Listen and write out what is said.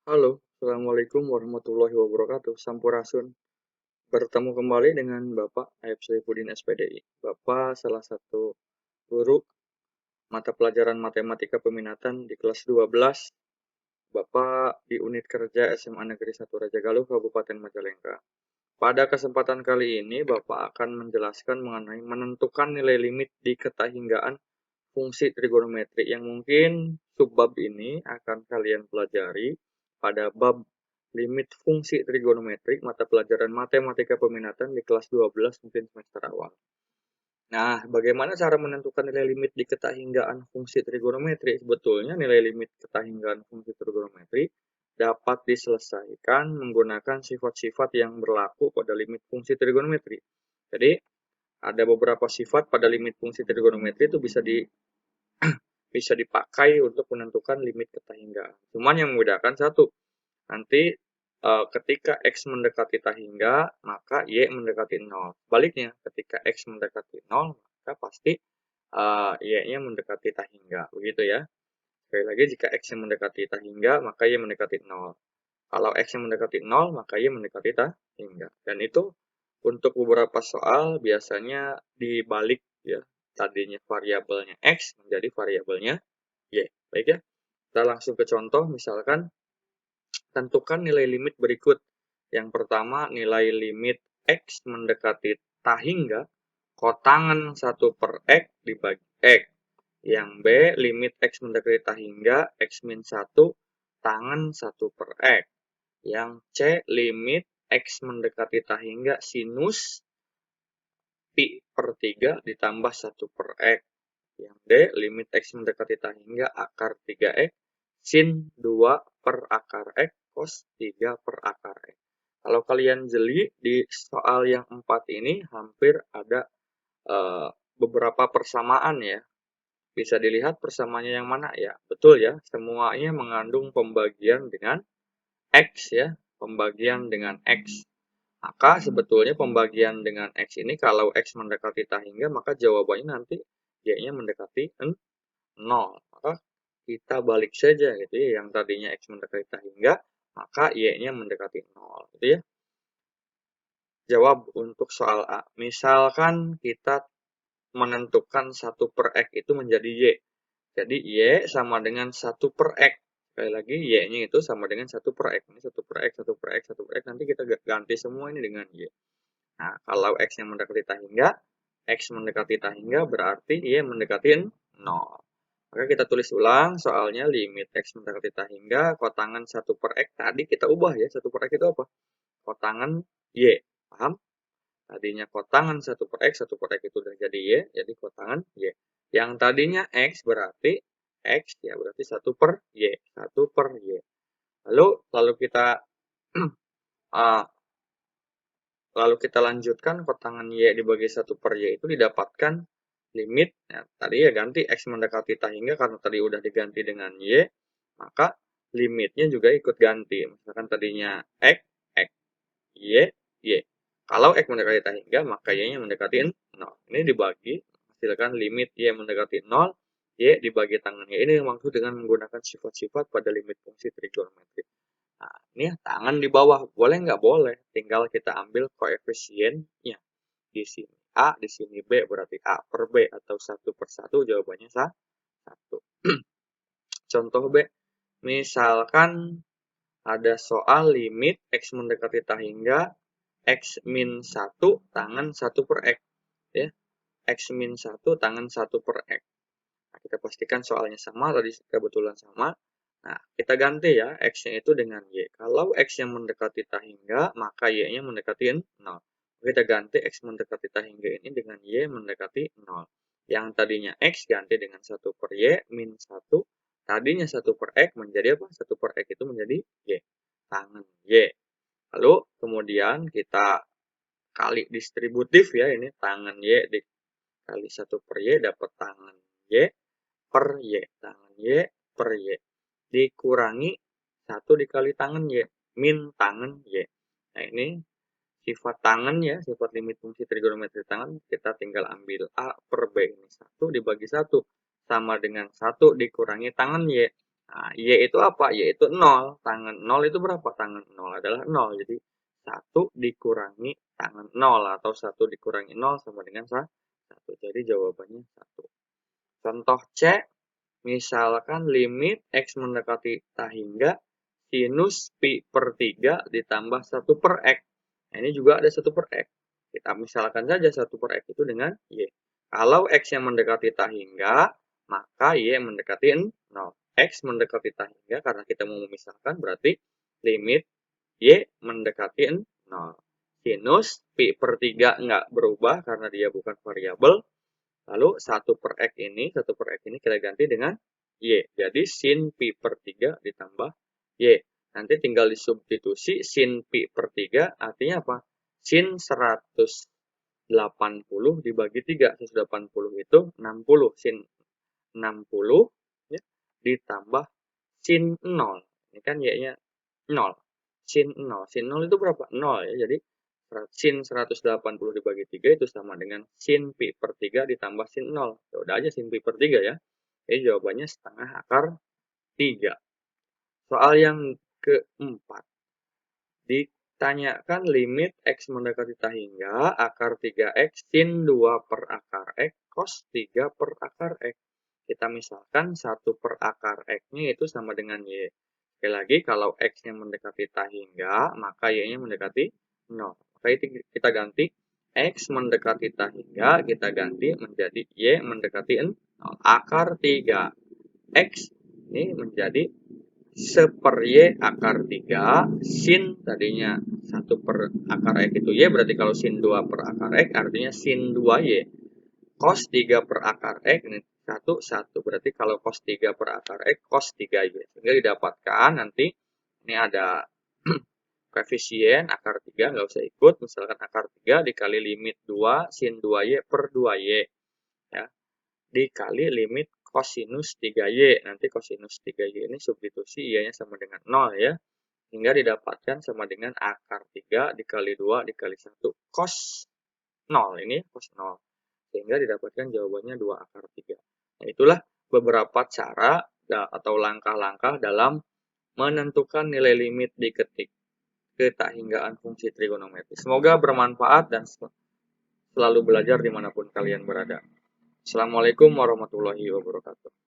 Halo, Assalamualaikum warahmatullahi wabarakatuh. Sampurasun. Bertemu kembali dengan Bapak Aib Saifuddin SPDI. Bapak salah satu guru mata pelajaran matematika peminatan di kelas 12. Bapak di unit kerja SMA Negeri 1 Rajagaluh, Kabupaten Majalengka. Pada kesempatan kali ini, Bapak akan menjelaskan mengenai menentukan nilai limit di ketahinggaan fungsi trigonometri yang mungkin subbab ini akan kalian pelajari pada bab limit fungsi trigonometrik mata pelajaran matematika peminatan di kelas 12 mungkin semester awal. Nah, bagaimana cara menentukan nilai limit di ketahinggaan fungsi trigonometri? Sebetulnya nilai limit ketahinggaan fungsi trigonometri dapat diselesaikan menggunakan sifat-sifat yang berlaku pada limit fungsi trigonometri. Jadi, ada beberapa sifat pada limit fungsi trigonometri itu bisa dipakai untuk menentukan limit ketahinggaan. Cuman yang membedakan satu, nanti ketika X mendekati tahingga, maka Y mendekati 0. Baliknya, ketika X mendekati 0, maka pasti Y-nya mendekati tahingga. Begitu ya. Sekali lagi, jika X yang mendekati tahingga, maka Y mendekati 0. Kalau X yang mendekati 0, maka Y mendekati tahingga. Dan itu untuk beberapa soal biasanya dibalik ya. Tadinya variabelnya X menjadi variabelnya Y. Baik ya. Kita langsung ke contoh, misalkan tentukan nilai limit berikut. Yang pertama, nilai limit X mendekati tahingga, kotangan 1 per X dibagi X. Yang B, limit X mendekati tahingga, X min 1, tangan 1 per X. Yang C, limit X mendekati tahingga, sinus pi per 3 ditambah 1 per X. Yang D, limit X mendekati tahingga, akar 3X, sin 2 per akar X, cos 3 per akar X. Kalau kalian jeli di soal yang 4 ini hampir ada beberapa persamaan ya. Bisa dilihat persamaannya yang mana ya? Betul ya, semuanya mengandung pembagian dengan X ya, pembagian dengan X. Maka sebetulnya pembagian dengan X ini kalau X mendekati tahingga maka jawabannya nanti Y-nya mendekati 0. Maka kita balik saja gitu ya, yang tadinya X mendekati tahingga maka Y-nya mendekati 0 gitu ya. Jawab untuk soal A. Misalkan kita menentukan 1 per X itu menjadi Y. Jadi Y sama dengan 1 per X. Sekali lagi Y-nya itu sama dengan 1 per X. Ini 1 per X, 1 per X, 1 per X. Nanti kita ganti semua ini dengan Y. Nah, kalau X yang mendekati tahingga, X mendekati tahingga berarti Y mendekati 0. Maka kita tulis ulang soalnya limit X mendekati tahingga, kotangan 1 per X. Tadi kita ubah ya, 1 per X itu apa? Kotangan Y. Paham? Tadinya kotangan 1 per X, 1 per X itu udah jadi Y, jadi kotangan Y. Yang tadinya X berarti X, ya berarti 1 per Y. 1 per Y. Lalu kita uh, lalu kita lanjutkan kotangan Y dibagi 1 per Y itu didapatkan limit. Nah, tadi ya ganti X mendekati tahingga karena tadi udah diganti dengan Y, maka limitnya juga ikut ganti. Misalkan tadinya X, X, Y, Y. Kalau X mendekati tahingga, maka Y-nya mendekati 0. Ini dibagi, hasilkan limit Y mendekati 0, Y dibagi tangan Y. Ini yang maksud dengan menggunakan sifat-sifat pada limit fungsi trigonometri. Nah, ini ya, tangan di bawah. Boleh nggak? Boleh. Tinggal kita ambil koefisiennya. Di sini A, di sini B, berarti A per B atau 1 per 1, jawabannya 1. Contoh B, misalkan ada soal limit X mendekati tahingga, X min 1 tangan 1 per X. Ya. X min 1 tangan 1 per X. Nah, kita pastikan soalnya sama, tadi kebetulan sama. Nah, kita ganti ya, X-nya itu dengan Y. Kalau X yang mendekati tahingga, maka Y-nya mendekati 0. Kita ganti X mendekati tahingga ini dengan Y mendekati 0. Yang tadinya X ganti dengan 1 per Y min 1. Tadinya 1 per X menjadi apa? 1 per X itu menjadi Y. Tangan Y. Lalu kemudian kita kali distributif ya, ini tangan Y dikali 1 per Y dapat tangan Y per Y. Tangan Y per Y. Dikurangi 1 dikali tangan Y. Min tangan Y. Nah, ini sifat tangan ya, sifat limit fungsi trigonometri tangan. Kita tinggal ambil A per B. Ini 1 dibagi 1. Sama dengan 1 dikurangi tangan Y. Nah, Y itu apa? Y itu 0. Tangan 0 itu berapa? Tangan 0 adalah 0. Jadi 1 dikurangi tangan 0 atau 1 dikurangi 0 sama dengan 1. Jadi jawabannya 1. Contoh C, misalkan limit X mendekati tak hingga sinus pi per 3 ditambah 1 per X. Nah, ini juga ada 1 per X. Kita misalkan saja 1 per X itu dengan Y. Kalau X yang mendekati tak hingga, maka Y yang mendekati 0. X mendekati tak hingga, karena kita mau memisahkan, berarti limit Y mendekati 0. Sinus pi per 3 nggak berubah karena dia bukan variabel. Lalu 1 per X ini kita ganti dengan Y. Jadi sin pi per 3 ditambah Y. Nanti tinggal disubstitusi sin pi per 3 artinya apa? Sin 180 dibagi 3. 180 itu 60. Sin 60 ya, ditambah sin 0. Ini kan Y-nya 0. Sin 0. Sin 0 itu berapa? 0 ya. Jadi sin 180 dibagi 3 itu sama dengan sin pi per 3 ditambah sin 0. Ya udah aja sin pi per 3 ya. Jadi jawabannya setengah akar 3. Soal yang keempat. Ditanyakan limit X mendekati tak hingga akar 3X sin 2 per akar X cos 3 per akar X. Kita misalkan 1 per akar X-nya itu sama dengan Y. Sekali lagi, kalau X-nya mendekati tak hingga, maka Y-nya mendekati 0. Maka itu kita ganti X mendekati tak hingga, kita ganti menjadi Y mendekati 0. Akar 3 X ini menjadi 1 per Y akar 3 sin tadinya 1 per akar X itu Y, berarti kalau sin 2 per akar X artinya sin 2Y. Cos 3 per akar X ini 1 berarti kalau cos 3 per akar X cos 3Y. Sehingga didapatkan nanti ini ada koefisien akar 3 nggak usah ikut, misalkan akar 3 dikali limit 2 sin 2Y per 2Y ya, dikali limit kosinus 3Y. Nanti kosinus 3Y ini substitusi Y-nya sama dengan 0 ya. Hingga didapatkan sama dengan akar 3 dikali 2 dikali 1 cos 0. Ini cos 0. Sehingga didapatkan jawabannya 2 akar 3. Nah, itulah beberapa cara atau langkah-langkah dalam menentukan nilai limit di ketakhinggaan fungsi trigonometri. Semoga bermanfaat dan selalu belajar dimanapun kalian berada. Assalamualaikum warahmatullahi wabarakatuh.